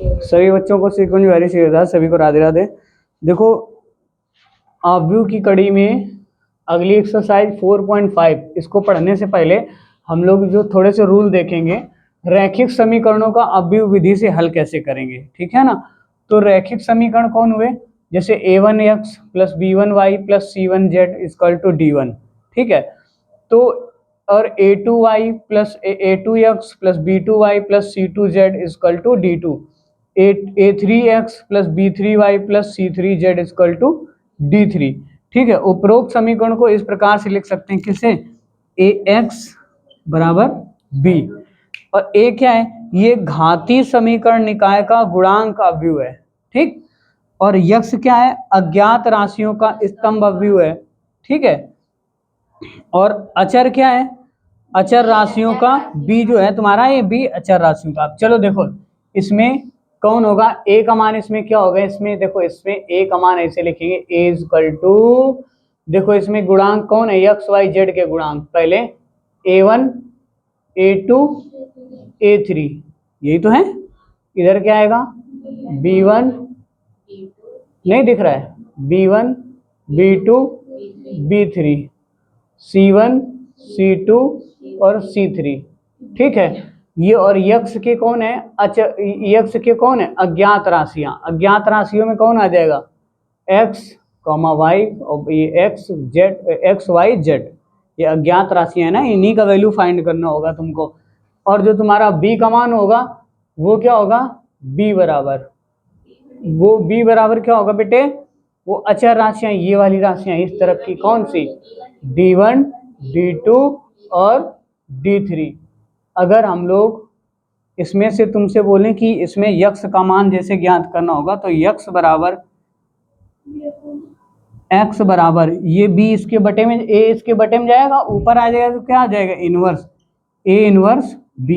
सभी बच्चों को सीक्वेंस वेरी सीधा, सभी को राधे राधे। देखो ऑब्व्यू की कड़ी में अगली एक्सरसाइज 4.5, इसको पढ़ने से पहले हम लोग जो थोड़े से रूल देखेंगे, रैखिक समीकरणों का ऑब्व्यू विधि से हल कैसे करेंगे, ठीक है ना। तो रैखिक समीकरण कौन हुए, जैसे a1x plus b1y plus c1z equal to d1, ठीक है। तो और a2y plus a2x plus b2y plus c2z equal to d2, a3x plus b3y plus c3z equal to d3, ठीक है। उपरोक्त समीकरण को इस प्रकार से लिख सकते हैं, किसे, ax बराबर b, और a क्या है, ये घातीय समीकरण निकाय का गुणांक अवयव है, ठीक। और यक्ष क्या है, अज्ञात राशियों का स्तंभ अवयव है, ठीक है। और अचर क्या है, अचर राशियों का b जो है तुम्हारा, ये b अचर राशियों का। चलो देखो इसमें कौन होगा, a का मान इसमें क्या होगा, इसमें देखो इसमें a का मान ऐसे लिखेंगे a इक्वल टू, देखो इसमें गुणांक कौन है, एक्स वाई जेड के गुणांक, पहले a1 a2 a3, यही तो है। इधर क्या आएगा, b1 नहीं दिख रहा है, b1 b2 b3 c1 c2 और c3, ठीक है। ये और यक्ष के कौन है, यक्ष के कौन है, अज्ञात राशियां, अज्ञात राशियों में कौन आ जाएगा, x y, और ये x y z, ये अज्ञात राशियां है ना, इन्हीं का वैल्यू फाइंड करना होगा तुमको। और जो तुम्हारा b का मान होगा वो क्या होगा, b बराबर, वो b बराबर क्या होगा बेटे, वो अचर राशियां, ये वाली राशियां इस तरफ की, कौन सी, d1 d2 और d3। अगर हम लोग इसमें से तुमसे बोलें कि इसमें यक्ष का मान जैसे ज्ञात करना होगा, तो यक्ष बराबर x बराबर ये b इसके बटे में, a इसके बटे में जाएगा, ऊपर आ जाएगा तो क्या आ जाएगा, इनवर्स a इनवर्स b।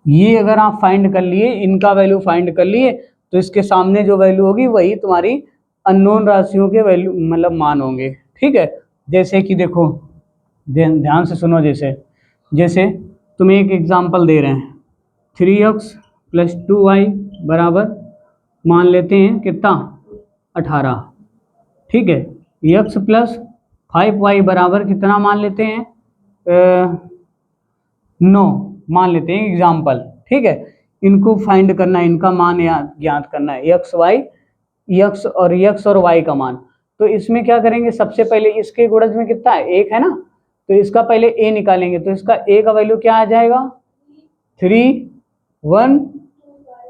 ये अगर आप फाइंड कर लिए, इनका वैल्यू फाइंड कर लिए, तो इसके सामने जो वैल्यू होगी वही तुम्हारी अननोन राशियों के वैल्यू मतलब मान होंगे, ठीक है। जैसे कि देखो ध्यान से सुनो, जैसे जैसे तुम्हें एक एग्जांपल दे रहे हैं, 3x प्लस 2y बराबर मान लेते हैं कितना, 18, ठीक है। x प्लस 5y बराबर कितना मान लेते हैं, 9 मान लेते हैं एग्जाम्पल, ठीक है। इनको फाइंड करना है, इनका मान ज्ञात करना है, x और y का मान। तो इसमें क्या करेंगे, सबसे पहले इसके गुणज में कितना है, 1 है ना, तो इसका पहले a निकालेंगे, तो इसका a का वैल्यू क्या आ जाएगा, 3 1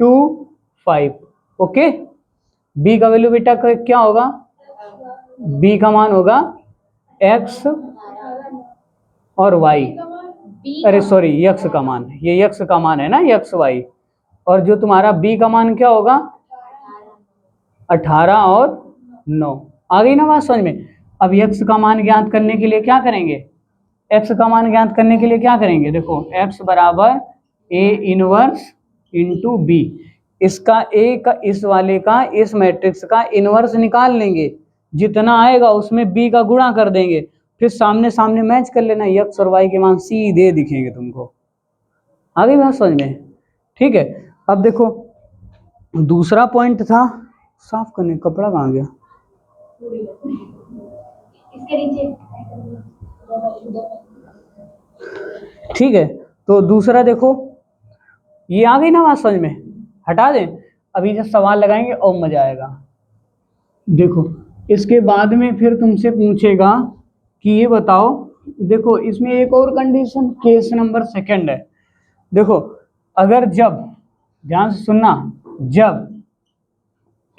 2 5, ओके। b का वैल्यू बेटा क्या होगा, b का मान होगा x और y, अरे सॉरी यक्ष का मान, ये यक्ष का मान है ना, यक्ष वाई। और जो तुम्हारा b का मान क्या होगा, 18 और 9, आ गई ना बात समझ में। अब यक्ष का मान ज्ञात करने के लिए क्या करेंगे, x का मान ज्ञात करने के लिए क्या करेंगे, देखो x बराबर a इनवर्स इंटू b, इसका a का, इस वाले का, इस मैट्रिक्स का इनवर्स निकाल लेंगे, जितना आएगा उसमें b का गुणा कर देंगे, फिर सामने सामने मैच कर लेना, x और y के मान सीधे दिखेंगे तुमको। आ गई बात समझ में, ठीक है। अब देखो दूसरा पॉइंट था, साफ करने कपड़ा कहाँ गया, ठीक है। तो दूसरा देखो, ये आ गई ना बात समझ में, हटा दें, अभी जब सवाल लगाएंगे और मजा आएगा। देखो इसके बाद में फिर तुमसे पूछेगा कि ये बताओ, देखो इसमें एक और कंडीशन, केस नंबर सेकंड है। देखो अगर जब, ध्यान से सुनना, जब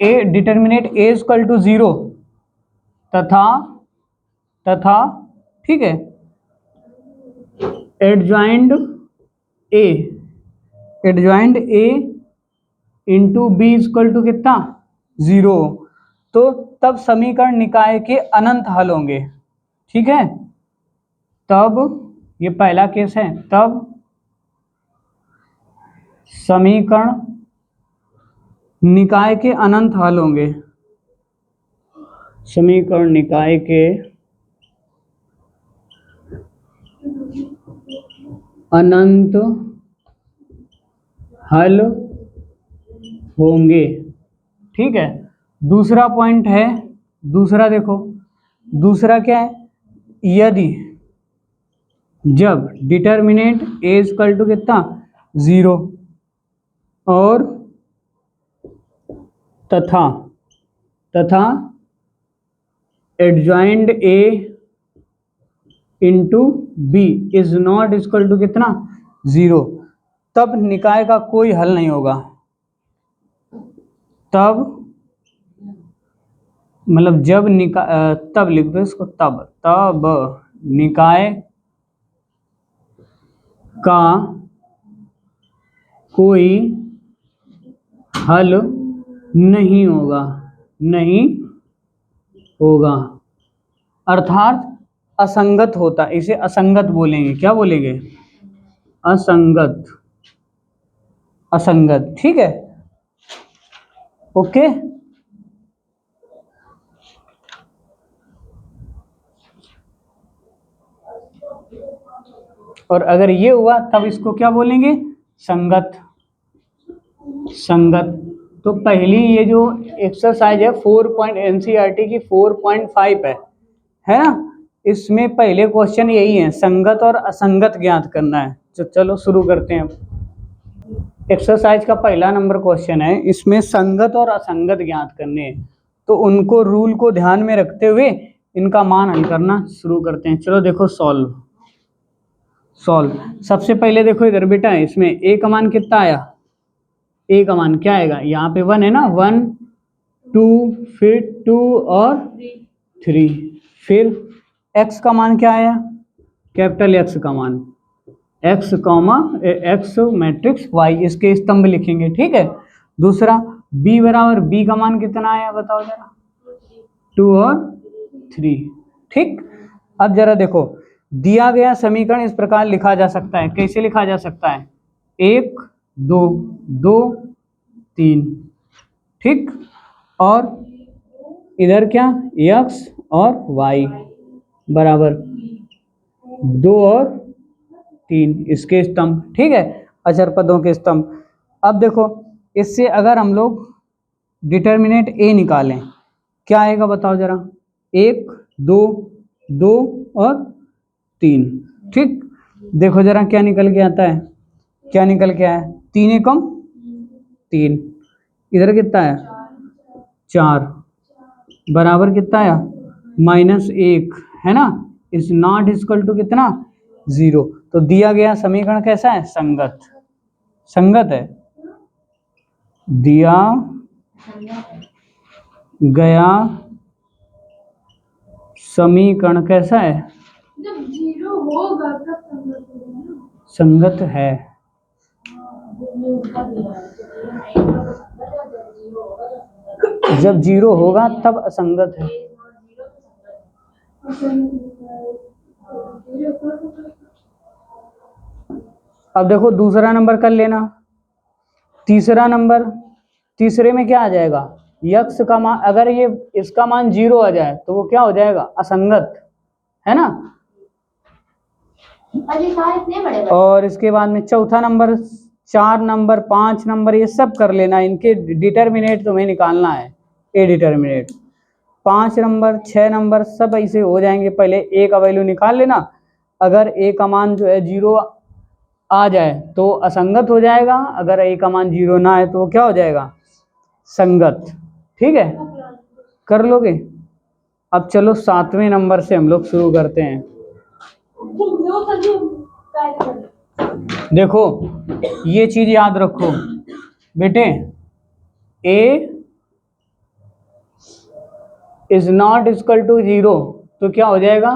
a determinant a equal to 0 तथा ठीक है adjoint a into b equal to कितना 0, तो तब समीकरण निकाय के अनंत हल होंगे, ठीक है। तब ये पहला केस है, तब समीकरण निकाय के अनंत हल होंगे, समीकरण निकाय के अनंत हल होंगे। ठीक है, दूसरा पॉइंट है, दूसरा देखो, दूसरा क्या है, यदि जब डिटर्मिनेंट ए इक्वल टू कितना 0 और तथा adjoint A into B is not equal to कितना 0, तब निकाय का कोई हल नहीं होगा। तब मतलब जब तब लिख दो इसको, तब निकाय का कोई हल नहीं होगा, अर्थात असंगत होता, इसे असंगत बोलेंगे। क्या बोलेंगे? असंगत। ठीक है, ओके। और अगर ये हुआ तब इसको क्या बोलेंगे? संगत। तो पहली ये जो एक्सरसाइज है 4 एनसीईआरटी की 4.5 है ना, इसमें पहले क्वेश्चन यही है, संगत और असंगत ज्ञात करना है। तो चलो शुरू करते हैं। एक्सरसाइज का पहला नंबर क्वेश्चन है, इसमें संगत और असंगत ज्ञात करने हैं, तो उनको रूल को ध्यान में रखते हुए इनका मान हल करना शुरू करते हैं। चलो देखो, सॉल्व। सबसे पहले देखो इधर बेटा, इसमें ए का मान कितना आया? ए का मान क्या आएगा? यहाँ पे 1 है ना, 1 2 फिर 2 और 3, फिर x का मान क्या आया? कैपिटल X का मान, x मैट्रिक्स y, इसके स्तंभ लिखेंगे। ठीक है, दूसरा b बराबर b का मान कितना आया बताओ जरा? 2 और 3। ठीक, अब जरा देखो, दिया गया समीकरण इस प्रकार लिखा जा सकता है। कैसे लिखा जा सकता है? 1 2 2 3। ठीक, और इधर क्या, x और y बराबर 2 और 3, इसके स्तंभ। ठीक है, अचर पदों के स्तंभ। अब देखो, इससे अगर हम लोग डिटर्मिनेंट a निकालें, क्या आएगा बताओ जरा? 1 2 2 और 3। ठीक, देखो जरा क्या निकल के आता है, क्या निकल के आया? 3 एकम 3, इधर कितना है? 4, बराबर कितना आया? -1, है ना, इज नॉट इक्वल टू कितना 0। तो दिया गया समीकरण कैसा है? संगत है। दिया गया समीकरण कैसा है? जब 0 होगा तब संगत है। जब 0 होगा तब असंगत है। अब देखो दूसरा नंबर कर लेना, तीसरा नंबर, तीसरे में क्या आ जाएगा? यक्स का मान, अगर ये इसका मान 0 आ जाए तो वो क्या हो जाएगा? असंगत, है ना। और इसके बाद में चौथा नंबर, 4 नंबर, 5 नंबर, ये सब कर लेना, इनके डिटर्मिनेट तुम्हें निकालना है। ए डिटर्मिनेट 5 नंबर 6 नंबर सब ऐसे हो जाएंगे। पहले ए का वैल्यू निकाल लेना, अगर ए का मान जो है 0 आ जाए तो असंगत हो जाएगा, अगर ए का मान 0 ना आए तो वो क्या हो जाएगा? संगत। ठीक है, कर लोगे? अब चलो 7वें नंबर से हम लोग शुरू करते हैं। देखो ये चीज याद रखो बेटे, ए इज नॉट इक्वल टू 0 तो क्या हो जाएगा?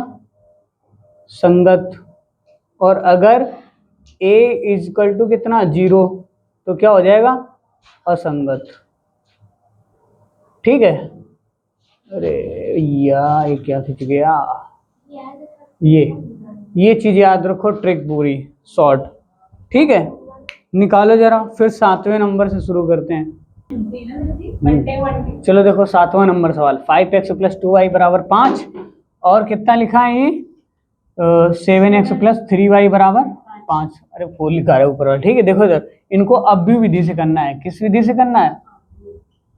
संगत। और अगर ए इज इक्वल टू कितना 0 तो क्या हो जाएगा? असंगत। ठीक है, अरे यार ये क्या खिंच गया, ये चीज याद रखो, ट्रिक पूरी शॉर्ट। ठीक है, निकालो जरा, फिर 7वें नंबर से शुरू करते हैं। चलो देखो 7वां नंबर सवाल, 5x + 2y = 5 और कितना लिखा है ये? 7x + 3y = 5। अरे फुल लिखा है ऊपर। ठीक है, देखो इधर इनको अव्यू विधि से करना है। किस विधि से करना है?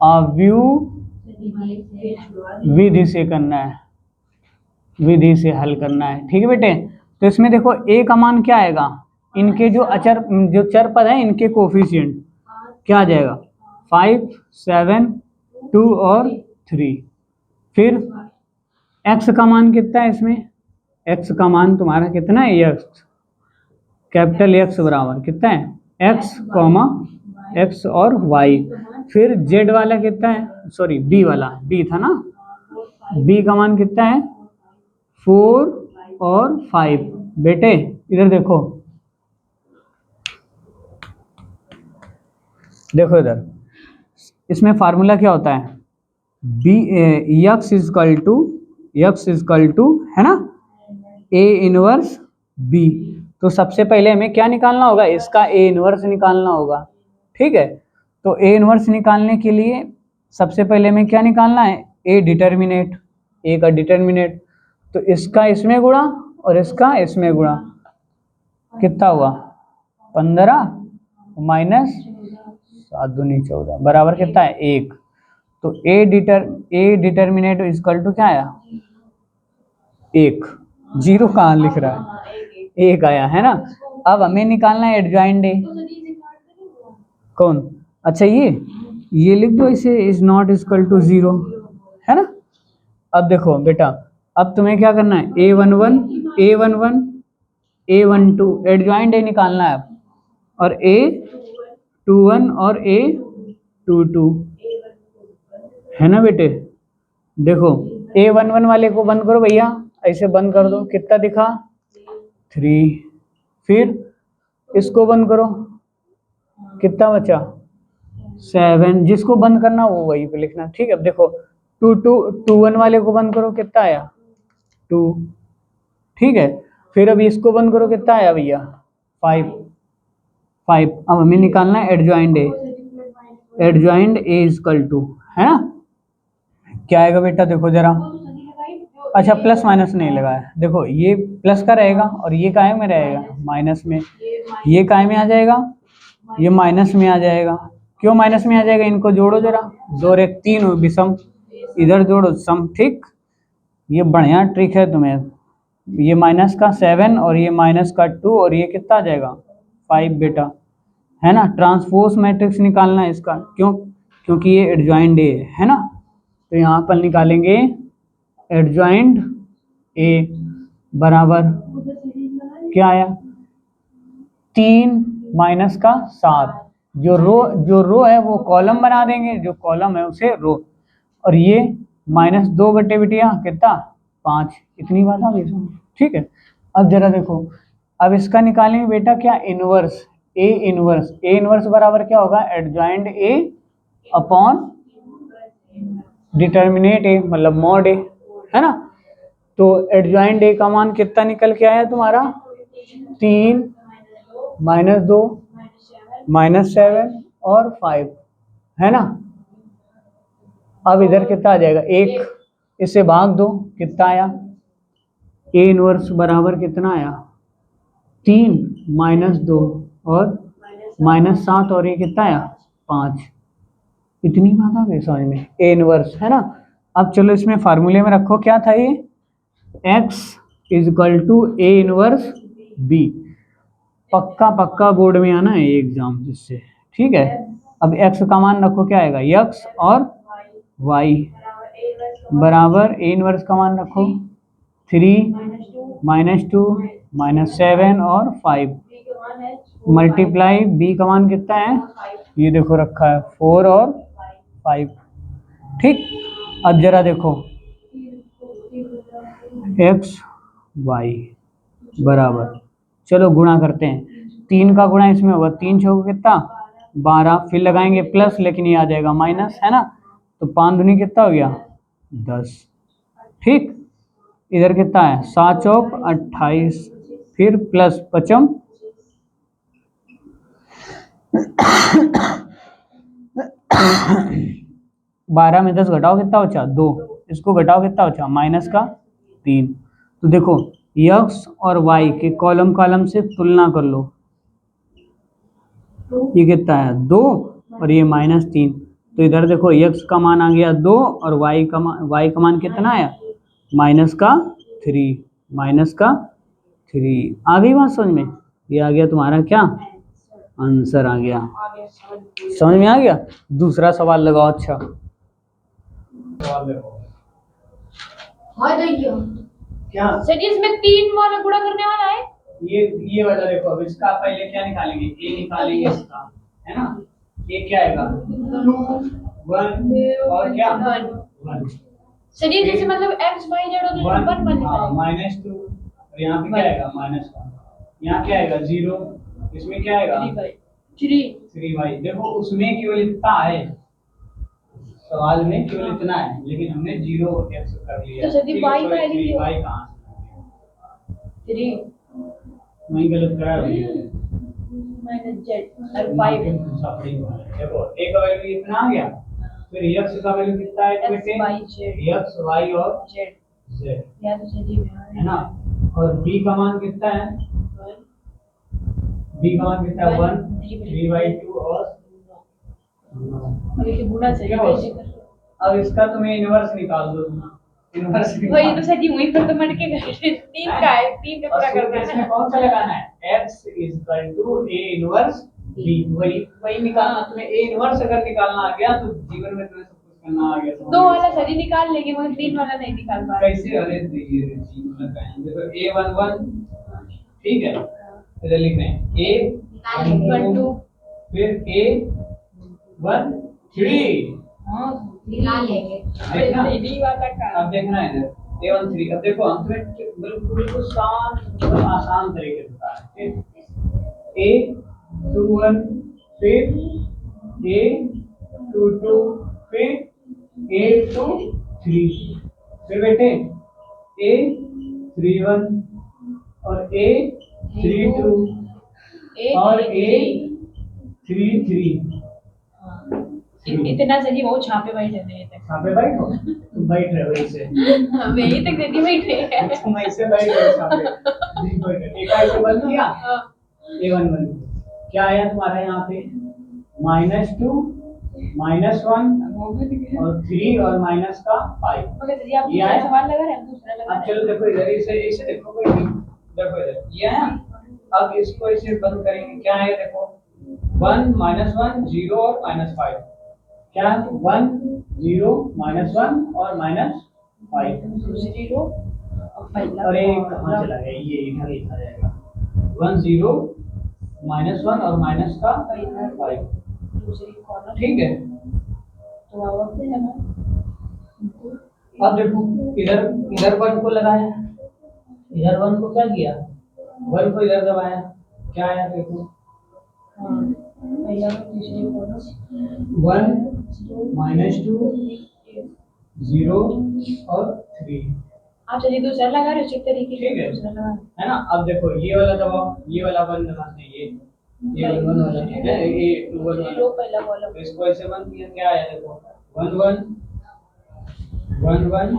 अव्यूह विधि से करना है, विधि से हल करना है। ठीक है बेटे, तो इसमें देखो a का मान क्या आएगा, इनके जो अचर जो चर पद है इनके कोफिशिएंट क्या आ जाएगा 5, 7, 2 और 3। फिर x का मान कितना है इसमें, x का मान तुम्हारा कितना है x, कैपिटल X बराबर कितना है x, x और y। फिर z वाला कितना है, सॉरी b वाला, b था ना, b का मान कितना है 4 और 5। बेटे इधर देखो, देखो इधर इसमें फार्मूला क्या होता है, बी x इजकल टू है ना a इनवर्स b। तो सबसे पहले हमें क्या निकालना होगा, इसका a इनवर्स निकालना होगा। ठीक है, तो a इनवर्स निकालने के लिए सबसे पहले हमें क्या निकालना है, a डिटर्मिनेट, a का डिटर्मिनेट। तो इसका इसमें गुणा और इसका इसमें गुणा, कितना हुआ 15 माइनस 7 दूनी 14 बराबर कितना है 1। तो a डिटर्मिनेट इजकल टू क्या आया 1, 0 कहाँ लिख रहा है 1 आया है ना। अब हमें निकालना है एडजॉइंट ए, कौन, अच्छा ये लिख दो इसे, इज नॉट इजकल टू 0 है ना। अब देखो बेटा, अब तुम्हें क्या करना है a11 a11 a12 adjoint A निकालना है और a21 और a22 है ना बेटे। देखो a11 वाले को बंद करो भैया, ऐसे बंद कर दो, कितना दिखा 3। फिर इसको बंद करो, कितना बचा 7, जिसको बंद करना वो वही पे लिखना। ठीक है, अब देखो 21 वाले को बंद करो, कितना आया 2। ठीक है, फिर अब इसको बंद करो, कितना आया भैया 5। अब हमें निकालना है adjoint A, adjoint A equal to है ना, क्या आएगा बेटा देखो जरा, अच्छा प्लस माइनस नहीं लगाया, देखो ये प्लस का रहेगा और ये काय में रहेगा माइनस में, ये काय में आ जाएगा, ये माइनस में आ जाएगा। क्यों माइनस में आ जाएगा, इनको जोड़ो जरा, 2 और 1 3 विषम, इधर जोड़ो सम। ठीक, ये बढ़िया ट्रिक है तुम्हें, ये माइनस का 7 और ये माइनस का 2 और ये कितना आ जाएगा 5 बेटा, है ना। ट्रांसपोज मैट्रिक्स निकालना है इसका, क्यों, क्योंकि ये एडजॉइंट ए है ना। तो यहाँ पर निकालेंगे एडजॉइंट ए बराबर क्या आया 3 माइनस का 7, जो रो है वो कॉलम बना देंगे, जो कॉलम है उसे रो, और ये माइनस 2 बटे बिटिया कितना 5, इतनी बात आ गई। ठीक है, अब जरा देखो, अब इसका निकालेंगे बेटा क्या इनवर्स, ए इनवर्स बराबर क्या होगा एडजॉइंट ए अपॉन डिटर्मिनेट ए, मतलब मॉड ए है ना। तो एडजॉइंट ए का मान कितना निकल के आया तुम्हारा 3 माइनस 2 माइनस 7 और 5 है ना। अब इधर कितना आ जाएगा 1, इससे भाग दो, कितना आया ए इनवर्स बराबर कितना आया 3 माइनस 2 और माइनस 7 और ये कितना आया 5, इतनी बात आ गई समझ में, ए इनवर्स है ना। अब चलो इसमें फार्मूले में रखो, क्या था ये x equal to A inverse B, पक्का बोर्ड में आना है एग्जाम जिससे। ठीक है, अब x का मान रखो, क्या आएगा x और y बराबर ए इनवर्स का मान रखो 3 माइनस 2 माइनस 7 और 5 मल्टीप्लाई b का मान कितना है, ये देखो रखा है 4 और 5। ठीक, अब जरा देखो x y बराबर, चलो गुणा करते हैं, 3 का गुणा इसमें होगा 3 छः कितना 12, फिर लगाएंगे प्लस, लेकिन ये आ जाएगा माइनस है ना। तो 5 दूनी कितना हो गया 10। ठीक, इधर कितना है 7 चौक 28, फिर प्लस 5 12 में 10 घटाओ कितना बचा 2, इसको घटाओ कितना बचा माइनस का 3। तो देखो x और y के कॉलम से तुलना कर लो, ये कितना है 2 और ये -3, तो इधर देखो x का मान आ गया 2 और y का मान कितना आया माइनस का 3, माइनस का 3। आ गई बात समझ में? ये आ गया तुम्हारा क्या आंसर आ गया। समझ में आ गया? दूसरा सवाल लगाओ। अच्छा सवाल देखो हाँ देखिए क्या सर इसमें 3 वाला गुणा करने वाला है। ये वाला देखो, अब इसका पहले क्या निकालेंगे, a निकालेंगे इसका, है ना। ये क्या आएगा 2 1 और क्या 1। सर ये जैसे मतलब x y z और 1 1 निकालेंगे। माइनस 2 और यहाँ पे क्या आएगा माइनस 1, यहाँ क्या आएगा 0, इसमें क्या आएगा 3y। देखो उसमें केवल इतना है, सवाल में केवल इतना है, लेकिन हमने 0 x कर लिया। तो सर y का है 3y कहाँ से 3 वही गलत करा भैया माइनस z और 5 देखो a का वैल्यू इतना आ गया, फिर x का वैल्यू कितना है बेटे x y और z या तो सर जी है ना। और b का मान कितना है, b का मान कितना है 1 3/2 और ये गुणा से अब इसका तुम्हें इनवर्स निकाल दो, इनवर्स वही तो सर जी वहीं पर तो मर के गए 3 का है 3 का पूरा कर देना इसमें कौन सा लगाना है x a इनवर्स b, वही निकालना तुम्हें। a इनवर्स अगर निकालना आ गया तो जीवन में तुम्हें सब कुछ करना आ गया। 2 वाला सर जी निकाल लेंगे मगर 3 वाला नहीं निकाल पा रहे। कैसे? अरे ये जीवन लगाएंगे तो a11 ठीक है, इधर लिख रहे हैं a12 फिर a13 हां निकाल लेंगे। देखना डी वाला का अब देखना है इधर a13। अब देखो अंत में बिल्कुल शांत आसान तरीके से बता रहे हैं। a21 फिर a22 फिर a23 फिर बेटे a31 और a32 और a33। इतना सर जी बहुत छापे बैठे थे तक छापे बैठो, तुम बैठ रहे हो ऐसे, हम यही तक नहीं बैठे हैं तुम ऐसे बैठ रहे हो छापे नहीं बैठ रहे। एक ऐसे बन गया a11 क्या आया तुम्हारा यहाँ पे -2 -1 और 3 और माइनस का 5। मगर सर जी आप दूसरा सवाल लगा रहे हैं दूसरा लगा अब चलो देखो इधर ऐसे देखो कोई देखो इधर ये है। अब इसको ऐसे बंद करेंगे, क्या है देखो 1 -1 0 और -5 क्या 1 0 -1 और -5 दूसरी रो और पहला और एक कहाँ चला गया, ये इधर लिखा जाएगा 1 0 -1 और माइनस का 5 दूसरी कॉलम ठीक है। तो अब क्या है अब देखो इधर 1 को लगाया, इधर 1 को क्या किया 1 को इधर दबाया, क्या आया देखो हां पहला तीसरी कॉलम 1 -2 0 और 3 आप चलिए दूसरा लगा रहे हो उसी तरीके ठीक से है दूसरा लगा है ना। अब देखो ये वाला दबाओ, ये वाला 1 दबाते हैं, ये 1 वाला है ये 2 वाला रो पहला कॉलम तो इसको ऐसे बंद किया, क्या आया देखो 1 1 1 1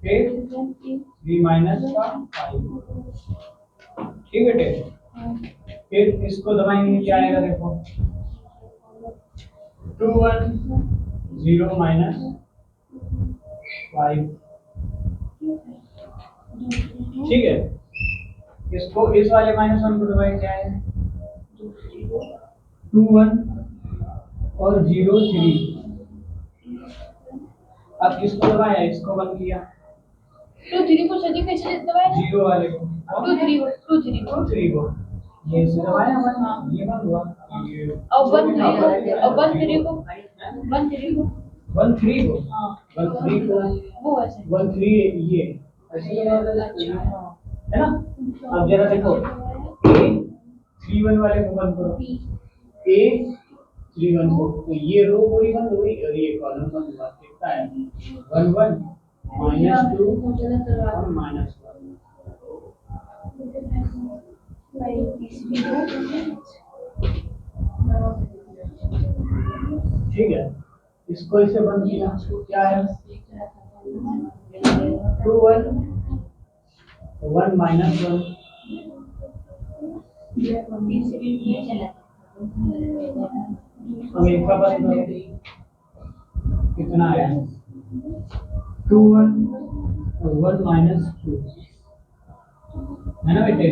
फिर 3 माइनस का 5 ठीक बेटे। फिर इसको दबाएंगे, क्या आएगा देखो 2 1 0 -5 ठीक है। इसको इस वाले -1 को दबाएं, क्या है 2 1 और 0 3। अब किसको दबाया, इसको बंद किया 2 3 को सदी कैसे दबाया 0 वाले को 2 3 को 2 3 को 3 को ये से दबाया हमने, ये बंद हुआ ये और 1 3 को और 1 3 को 1 3 को 1 3 को हां 1 3 को वो ऐसे 1 3 ये ऐसे अच्छा है ना। अब जरा देखो a 3 1 वाले को बंद करो, a 3 1 को, तो ये रो पूरी बंद हुई और ये कॉलम बंद हुआ, कितना है 1 1 -2 और -1 ठीक है। इसको इसे बंद किया, क्या है 2 1 1 -1 अब एक का बंद करो, कितना आया 2 1 और 1 माइनस 2 है ना बेटे।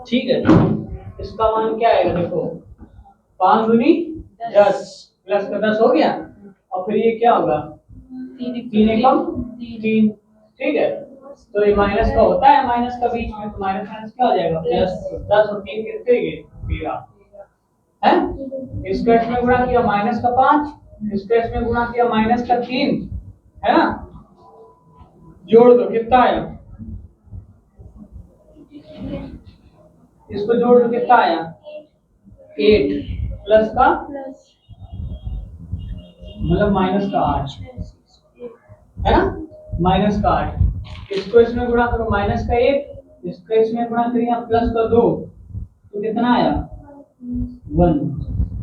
ठीक है, इसका मान क्या आएगा देखो, 5 दूनी 10 प्लस का 10 हो गया, और फिर ये क्या होगा 3 एकम 3। ठीक है, तो ये माइनस का होता है, माइनस का बीच में, तो माइनस माइनस क्या हो जाएगा प्लस, 10 और 3 कितने हुए 13 है। इसको इसमें गुणा किया माइनस का 5, इसको इसमें गुणा किया माइनस का 3 है ना, जोड़ दो कितना आया, इसको जोड़ दो कितना आया 8 प्लस का मतलब माइनस का 8 है ना, माइनस का 8, इसको इसमें गुणा करो माइनस का 1, इसको इसमें गुणा करिए प्लस का 2, तो कितना आया 1।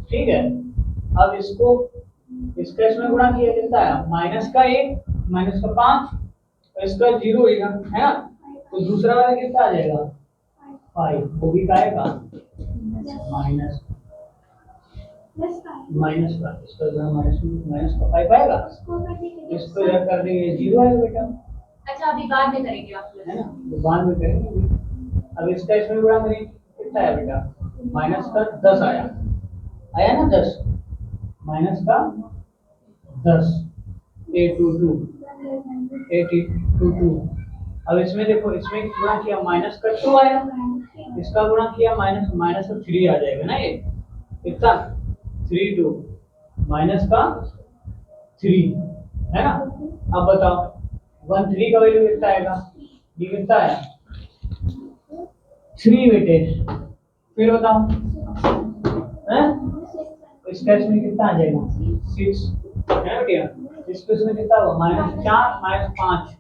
ठीक है, अब इसको इसका इसमें गुणा किया कितना आया माइनस का 1 माइनस का 5 और इसका 0 होगा है ना, तो दूसरा वाला कितना आ जाएगा 5, वो भी का आएगा माइनस का, इसका जो माइनस का 5 आएगा, इसको इधर कर देंगे 0 आएगा बेटा। अच्छा अभी बाद में करेंगे आप है ना, तो बाद में करेंगे। अब इसका इसमें गुणा करेंगे कितना आया बेटा माइनस का 10 आया ना 10 माइनस का 10 822। अब इसमें देखो, इसमें गुणा किया माइनस का 2 आया, इसका गुणा किया माइनस का 3 आ जाएगा ना, ये कितना 3 2 माइनस का 3 है ना। अब बताओ 1 3 का वैल्यू कितना आएगा, ये कितना आया 3 बेटे, फिर बताओ हैं, इसका इसमें कितना आ जाएगा 6 है ना बेटा, इसको इसमें कितना होगा माइनस 4 माइनस 5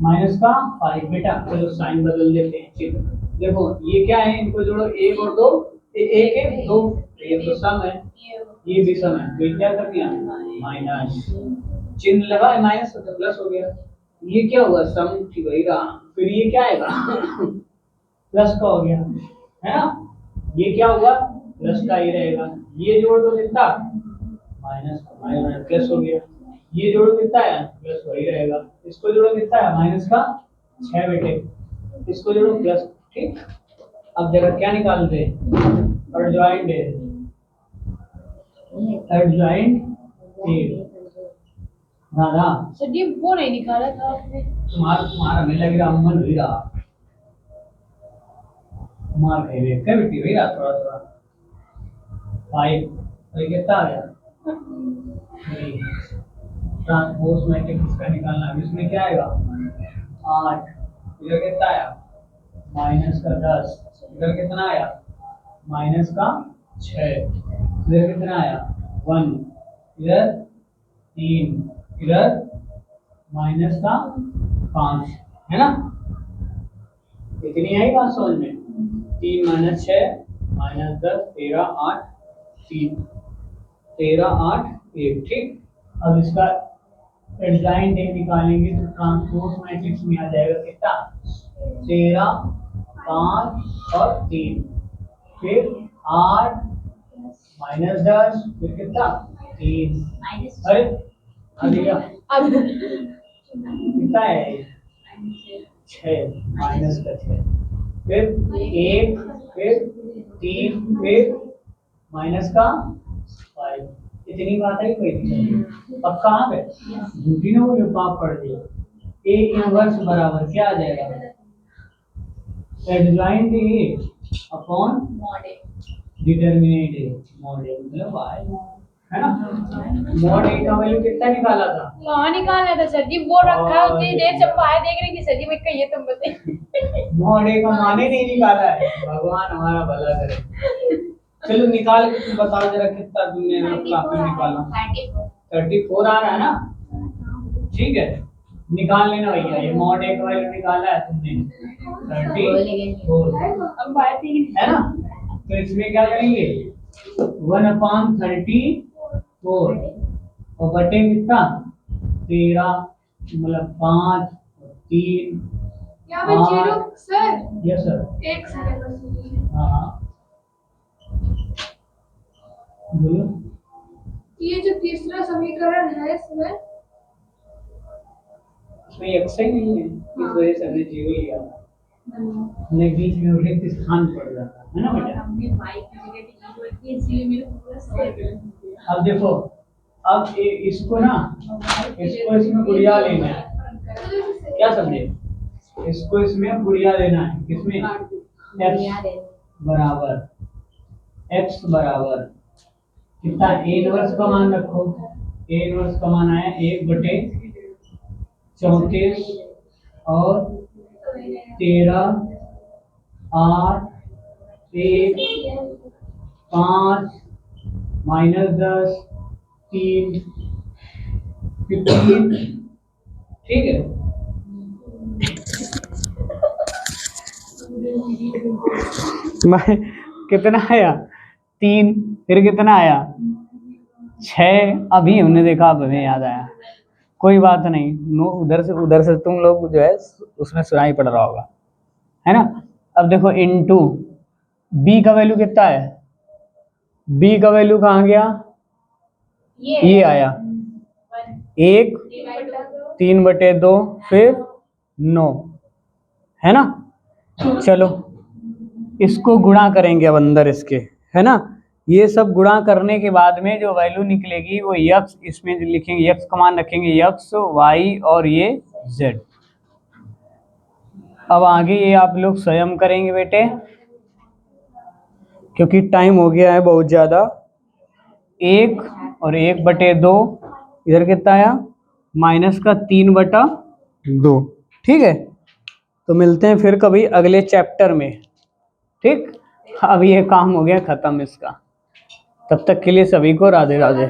माइनस का 5 बेटा। चलो साइन बदल देते हैं, चिन्ह देखो ये क्या है, इनको जोड़ो 1 और 2, ये 1 है 2, ये तो सम है, ये भी सम है, तो क्या कर दिया माइनस, चिन्ह लगा है माइनस तो प्लस हो गया, ये क्या हुआ सम ठीक वही रहा, फिर ये क्या आएगा प्लस का हो गया है ना, ये क्या होगा प्लस का ही रहेगा, ये जोड़ दो कितना माइनस माइनस प्लस हो गया, ये जोड़ो कितना है प्लस वही रहेगा, इसको जोड़ो कितना है माइनस का 6 बेटे, इसको जोड़ो प्लस। ठीक, अब जगह क्या निकालते हैं एडजॉइंट है, एडजॉइंट दादा सर ये वो नहीं निकाला था आपने, तुम्हारा हमें लग रहा मन हुई रहा, मार खाई रे क्या बेटी हुई रहा थोड़ा थोड़ा 5, तो ये कितना आ गया ट्रांसपोज मैट्रिक्स का निकालना है, इसमें क्या आएगा 8, इधर कितना आया माइनस का 10, इधर कितना आया माइनस का 6, इधर कितना आया 1, इधर 3, इधर माइनस का 5 है ना, इतनी आई बात समझ में, 3 माइनस 6 माइनस 10 13 8 3 13 8 1। ठीक, अब इसका एडजॉइंट निकालेंगे तो ट्रांसपोज मैट्रिक्स में आ जाएगा कितना 13 5 और 3, फिर 8 माइनस 10, फिर कितना 3, अरे अब कितना है 6 माइनस का 6, फिर 1, फिर 3, फिर माइनस का 5, इतनी बात है कोई नहीं। अब कहाँ गए झूठी ना बोले पाप पड़ जाए, ए इनवर्स बराबर क्या आ जाएगा adjoint A upon determinant A, mod A मतलब y है ना, मॉड ए का वैल्यू कितना निकाला था कहाँ निकाला था सर जी, वो रखा उतनी देर से बाहर देख रही थी सर जी, मैं कहिए तुम बताइए मॉड ए का माने नहीं निकाला है, भगवान हमारा भला करे। चलो निकाल के तुम बताओ जरा कितना तुमने काफी निकाला 34 आ रहा है ना, ठीक है निकाल लेना भैया, ये मॉड ए का वैल्यू निकाला है तुमने 34 हम बाहर देख है ना, तो इसमें क्या करेंगे 1/34 और बटे कितना 13 मतलब 5 3 यहाँ पे जीरो सर। Yes sir. एक सेकंड बस मुझे। हाँ बोलो। ये जो तीसरा समीकरण है इसमें एक्स ही नहीं है, इस वजह से हमने जीरो लिया हमने बीच में रिक्त स्थान पड़ जाता है ना बेटा। हमने y की जगह जीरो रखी है इसलिए मेरे को पूरा सेम। अब देखो अब इसको ना इसको इसमें गुड़िया लेना है, क्या समझे? इसको इसमें गुड़िया लेना है, किसमें? x बराबर x बराबर कितना a इनवर्स का मान रखो, a इनवर्स का मान आया 1/34 और 13 8 1 5 -10 3 15 ठीक है। मैं कितना आया 3, फिर कितना आया 6, अभी हमने देखा, अब हमें याद आया। कोई बात नहीं, उधर से तुम लोग जो है उसमें सुनाई पड़ रहा होगा, है ना। अब देखो इनटू b का वैल्यू कितना है, b का वैल्यू कहाँ गया, ये आया 1 3/2 फिर 9, है ना। चलो इसको गुणा करेंगे अब अंदर इसके, है ना। ये सब गुणा करने के बाद में जो वैल्यू निकलेगी वो x, इसमें लिखेंगे x का मान रखेंगे x y और ये z। अब आगे ये आप लोग स्वयं करेंगे बेटे, क्योंकि टाइम हो गया है बहुत ज़्यादा। 1 और 1/2 इधर कितना आया -3/2, ठीक है। तो मिलते हैं फिर कभी अगले चैप्टर में, ठीक। अब ये काम हो गया ख़त्म इसका, तब तक के लिए सभी को राधे राधे।